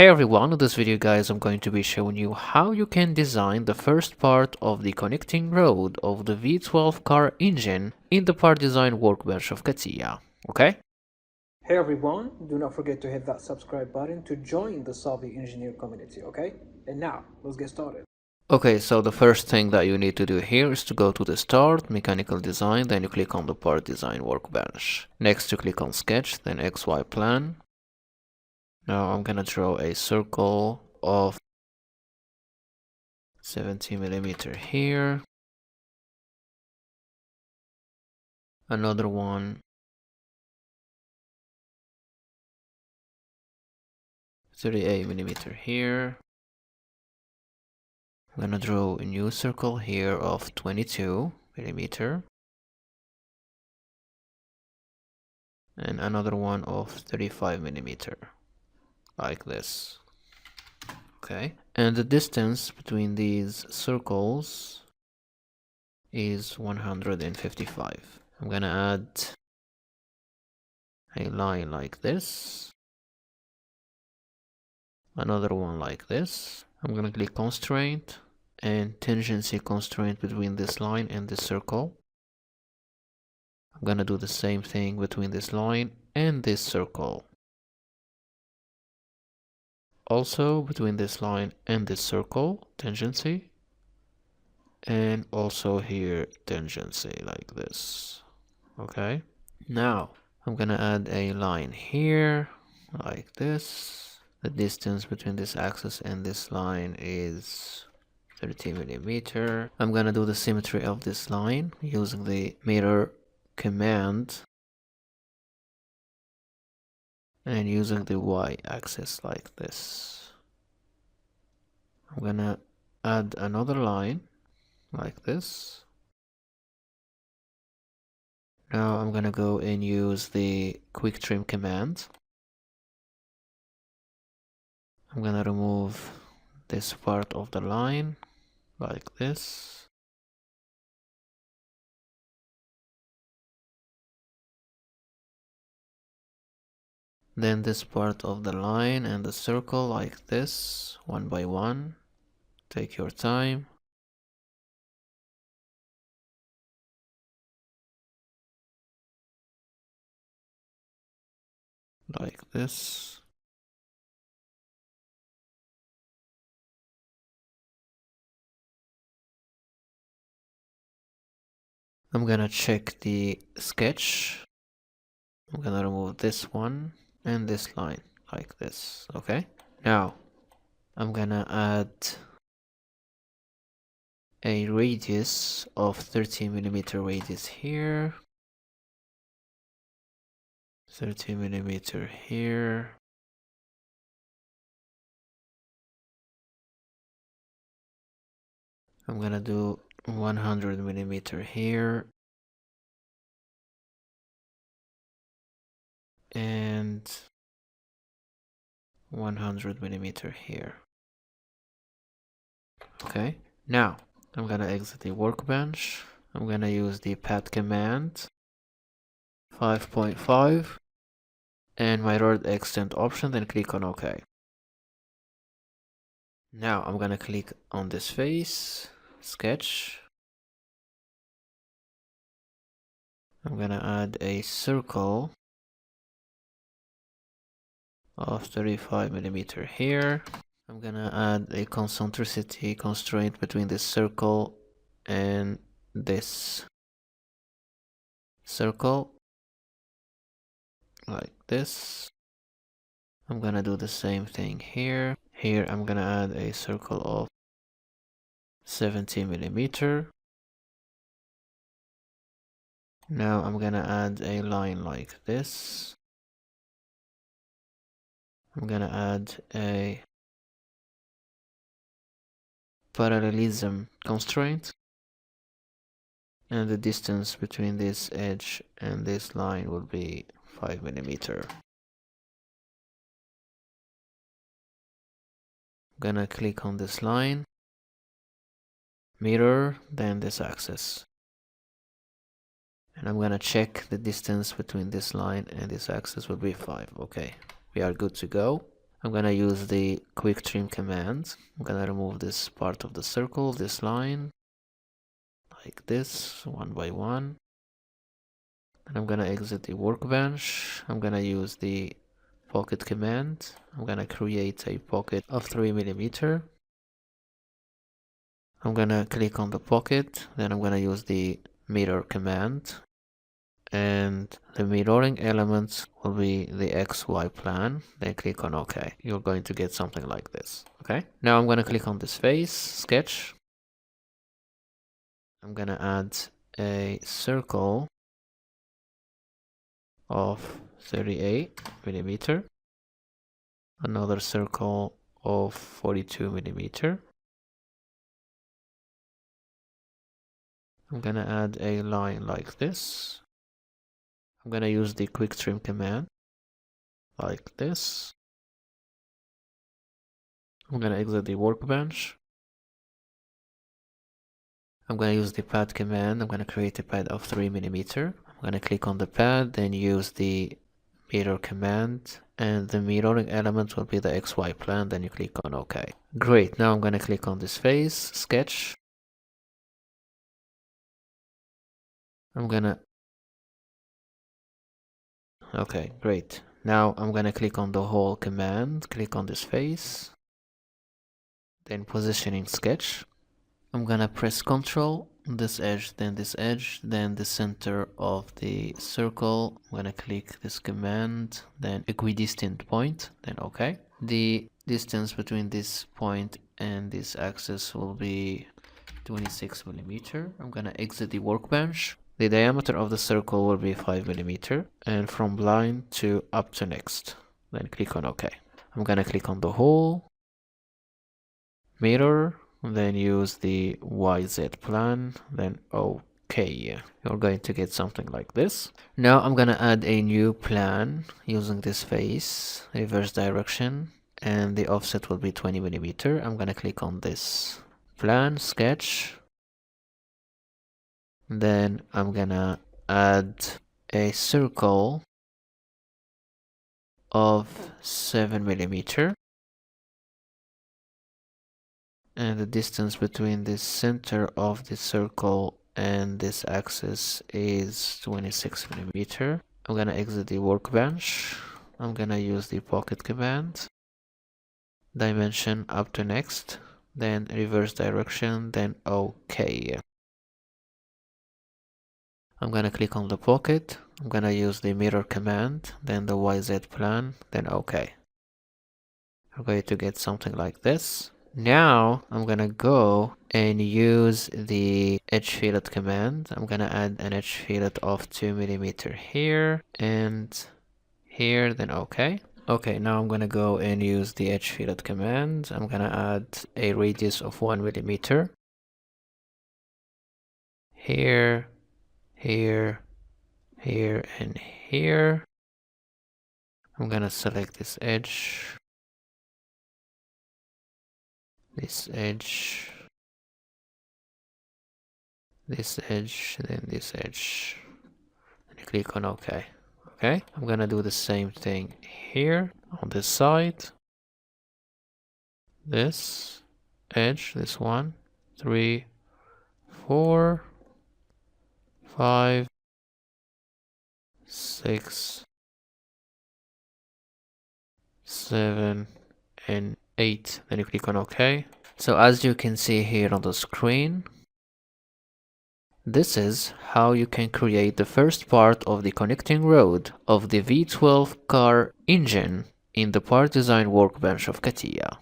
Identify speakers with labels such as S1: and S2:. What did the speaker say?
S1: Hey everyone, in this video guys I'm going to be showing you how you can design the first part of the connecting rod of the V12 car engine in the part design workbench of CATIA, okay?
S2: Hey everyone, do not forget to hit that subscribe button to join the Solving Engineer community, okay? And now, let's get started.
S1: Okay, so the first thing that you need to do here is to go to the start, mechanical design, then you click on the part design workbench. Next you click on sketch, then XY plan. Now I'm gonna draw a circle of 70mm here. Another one 38mm here. I'm gonna draw a new circle here of 22mm and another one of 35mm, like this. Okay, and the distance between these circles is 155. I'm gonna add a line like this, another one like this. I'm gonna click constraint and tangency constraint between this line and this circle. I'm gonna do the same thing between this line and this circle. Also between this line and this circle, tangency. And also here, tangency, like this. Okay. Now, I'm gonna add a line here, like this. The distance between this axis and this line is 30mm. I'm gonna do the symmetry of this line using the mirror command and using the y-axis like this. I'm gonna add another line like this. Now I'm gonna go and use the quick trim command. I'm gonna remove this part of the line like this. Then this part of the line and the circle like this, one by one. Take your time. Like this. I'm gonna check the sketch. I'm gonna remove this one and this line like this, okay? Now, I'm gonna add a radius of 30mm radius here, 30mm here, I'm gonna do 100mm here, and 100mm here. Okay, now I'm gonna exit the workbench. I'm gonna use the pat command 5.5 and my rod extent option, then click on OK. Now I'm gonna click on this face, sketch. I'm gonna add a circle of 35mm here. I'm gonna add a concentricity constraint between this circle and this circle, like this. I'm gonna do the same thing here. Here I'm gonna add a circle of 70mm. Now I'm gonna add a line like this. I'm gonna add a parallelism constraint, and the distance between this edge and this line will be 5mm. I'm gonna click on this line, mirror, then this axis. And I'm gonna check the distance between this line and this axis will be 5. Okay, we are good to go. I'm gonna use the quick trim command. I'm gonna remove this part of the circle, this line, like this, one by one. And I'm gonna exit the workbench. I'm gonna use the pocket command. I'm gonna create a pocket of 3mm. I'm gonna click on the pocket, then I'm gonna use the mirror command, and the mirroring elements will be the XY plan. Then click on OK. You're going to get something like this. Okay. Now I'm gonna click on this face sketch. I'm gonna add a circle of 38mm, another circle of 42mm. I'm gonna add a line like this. I'm gonna use the quick trim command like this. I'm gonna exit the workbench. I'm gonna use the pad command. I'm gonna create a pad of 3mm. I'm gonna click on the pad, then use the mirror command, and the mirroring element will be the XY plan. Then you click on OK. Great. Now I'm gonna click on this face sketch. Okay, great. Now I'm gonna click on the whole command, click on this face, then positioning sketch. I'm gonna press Ctrl, this edge, then the center of the circle. I'm gonna click this command, then equidistant point, then OK. The distance between this point and this axis will be 26mm. I'm gonna exit the workbench. The diameter of the circle will be 5mm, and from line to up to next. Then click on OK. I'm gonna click on the whole, mirror, then use the YZ plan, then OK. You're going to get something like this. Now I'm gonna add a new plan using this face, reverse direction, and the offset will be 20mm. I'm gonna click on this plan sketch. Then I'm gonna add a circle of 7mm, and the distance between the center of the circle and this axis is 26mm. I'm gonna exit the workbench. I'm gonna use the pocket command, dimension up to next, then reverse direction, then OK. I'm gonna click on the pocket. I'm gonna use the mirror command, then the YZ plan, then OK. We're going to get something like this. Now I'm gonna go and use the edge fillet command. I'm gonna add an edge fillet of 2mm here and here, then OK. Okay, now I'm gonna go and use the edge fillet command. I'm gonna add a radius of 1mm here, here, here, and here. I'm gonna select this edge, then this edge, then this edge, and click on OK. Okay, I'm gonna do the same thing here on this side. This edge, this 1, 3, 4, 5, 6, 7, and 8. Then you click on OK. So as you can see here on the screen, this is how you can create the first part of the connecting rod of the V12 car engine in the part design workbench of CATIA.